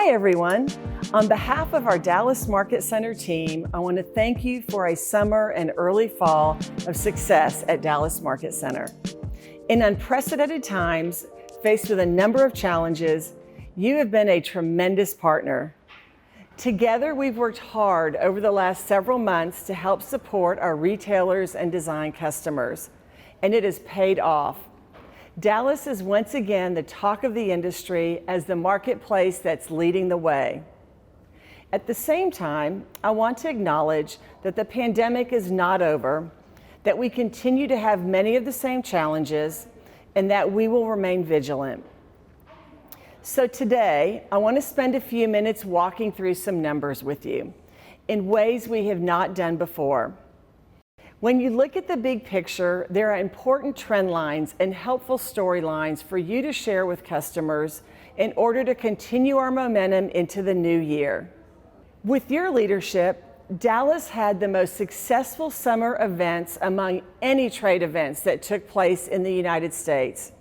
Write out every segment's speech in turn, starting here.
Hi everyone. On behalf of our Dallas Market Center team, I want to thank you for a summer and early fall of success at Dallas Market Center. In unprecedented times, faced with a number of challenges, you have been a tremendous partner. Together, we've worked hard over the last several months to help support our retailers and design customers, and it has paid off. Dallas is once again the talk of the industry as the marketplace that's leading the way. At the same time, I want to acknowledge that the pandemic is not over, that we continue to have many of the same challenges, and that we will remain vigilant. So today, I want to spend a few minutes walking through some numbers with you in ways we have not done before. When you look at the big picture, there are important trend lines and helpful storylines for you to share with customers in order to continue our momentum into the new year. With your leadership, Dallas had the most successful summer events among any trade events that took place in the United States.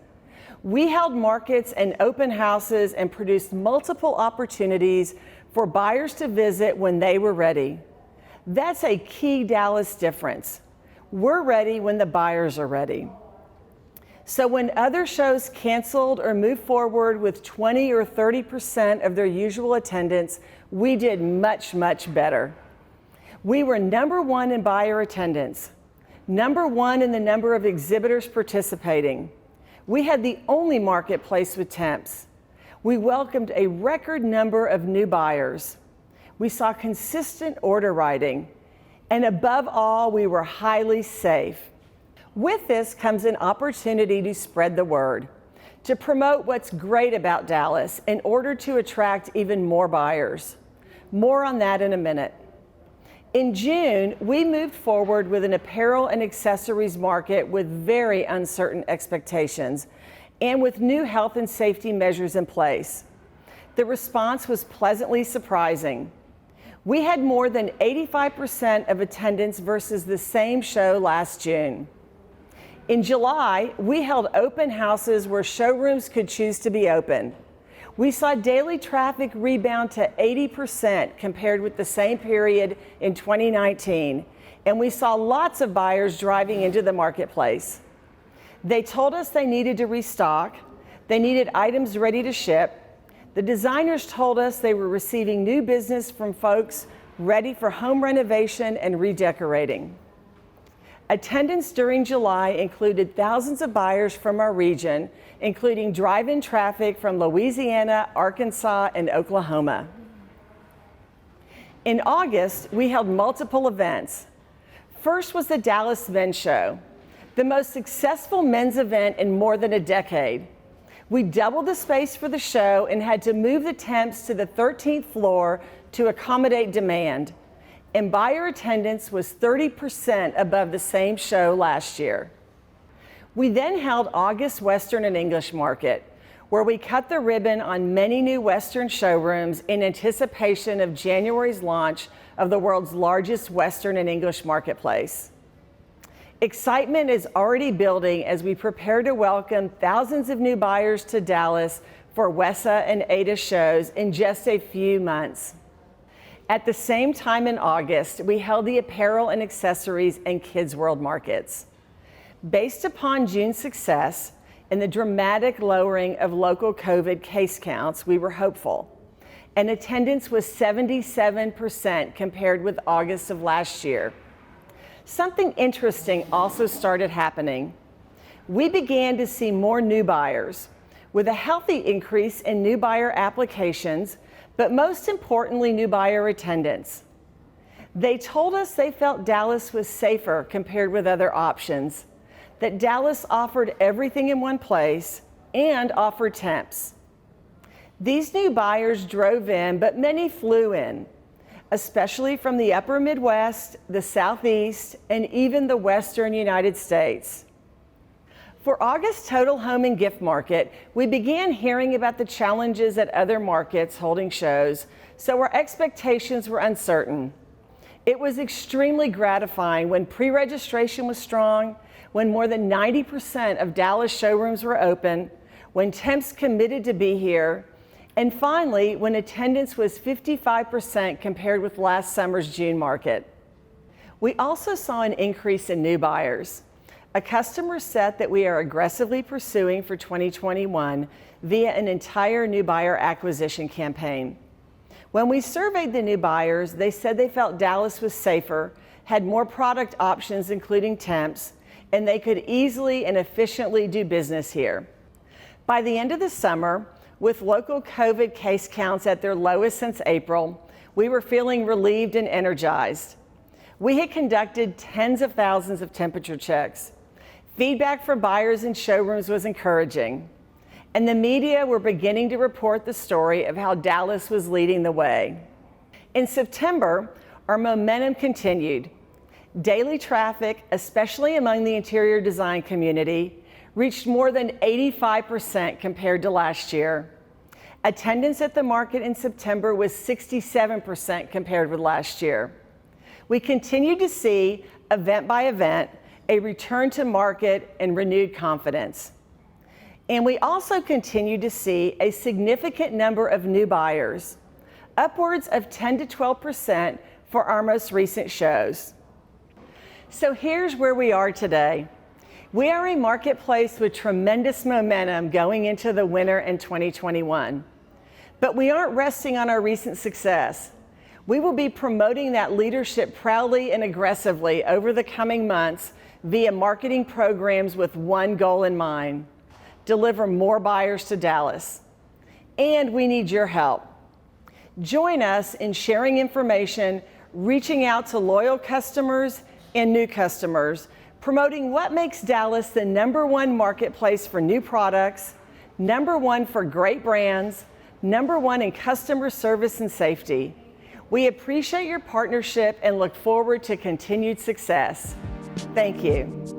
We held markets and open houses and produced multiple opportunities for buyers to visit when they were ready. That's a key Dallas difference. We're ready when the buyers are ready. So when other shows canceled or moved forward with 20 or 30% of their usual attendance, we did much, much better. We were number one in buyer attendance, number one in the number of exhibitors participating. We had the only marketplace with temps. We welcomed a record number of new buyers. We saw consistent order writing. And above all, we were highly safe. With this comes an opportunity to spread the word, to promote what's great about Dallas in order to attract even more buyers. More on that in a minute. In June, we moved forward with an apparel and accessories market with very uncertain expectations and with new health and safety measures in place. The response was pleasantly surprising. We had more than 85% of attendance versus the same show last June. In July, we held open houses where showrooms could choose to be open. We saw daily traffic rebound to 80% compared with the same period in 2019, and we saw lots of buyers driving into the marketplace. They told us they needed to restock, they needed items ready to ship. The designers told us they were receiving new business from folks ready for home renovation and redecorating. Attendance during July included thousands of buyers from our region, including drive-in traffic from Louisiana, Arkansas, and Oklahoma. In August, we held multiple events. First was the Dallas Men's Show, the most successful men's event in more than a decade. We doubled the space for the show and had to move the temps to the 13th floor to accommodate demand. And buyer attendance was 30% above the same show last year. We then held August Western and English Market, where we cut the ribbon on many new Western showrooms in anticipation of January's launch of the world's largest Western and English marketplace. Excitement is already building as we prepare to welcome thousands of new buyers to Dallas for WESA and ADA shows in just a few months. At the same time in August, we held the apparel and accessories and Kids World markets. Based upon June's success and the dramatic lowering of local COVID case counts, we were hopeful. And attendance was 77% compared with August of last year. Something interesting also started happening. We began to see more new buyers, with a healthy increase in new buyer applications, but most importantly, new buyer attendance. They told us they felt Dallas was safer compared with other options, that Dallas offered everything in one place and offered temps. These new buyers drove in, but many flew in, especially from the upper Midwest, the Southeast, and even the Western United States. For August Total Home and Gift Market, we began hearing about the challenges at other markets holding shows, so our expectations were uncertain. It was extremely gratifying when pre-registration was strong, when more than 90% of Dallas showrooms were open, when temps committed to be here, And finally, when attendance was 55% compared with last summer's June market. We also saw an increase in new buyers, a customer set that we are aggressively pursuing for 2021 via an entire new buyer acquisition campaign. When we surveyed the new buyers, they said they felt Dallas was safer, had more product options including temps, and they could easily and efficiently do business here. By the end of the summer, with local COVID case counts at their lowest since April, we were feeling relieved and energized. We had conducted tens of thousands of temperature checks. Feedback from buyers in showrooms was encouraging, and the media were beginning to report the story of how Dallas was leading the way. In September, our momentum continued. Daily traffic, especially among the interior design community, reached more than 85% compared to last year. Attendance at the market in September was 67% compared with last year. We continued to see, event by event, a return to market and renewed confidence. And we also continued to see a significant number of new buyers, upwards of 10 to 12% for our most recent shows. So here's where we are today. We are a marketplace with tremendous momentum going into the winter in 2021. But we aren't resting on our recent success. We will be promoting that leadership proudly and aggressively over the coming months via marketing programs with one goal in mind: deliver more buyers to Dallas. And we need your help. Join us in sharing information, reaching out to loyal customers and new customers, promoting what makes Dallas the #1 marketplace for new products, #1 for great brands, #1 in customer service and safety. We appreciate your partnership and look forward to continued success. Thank you.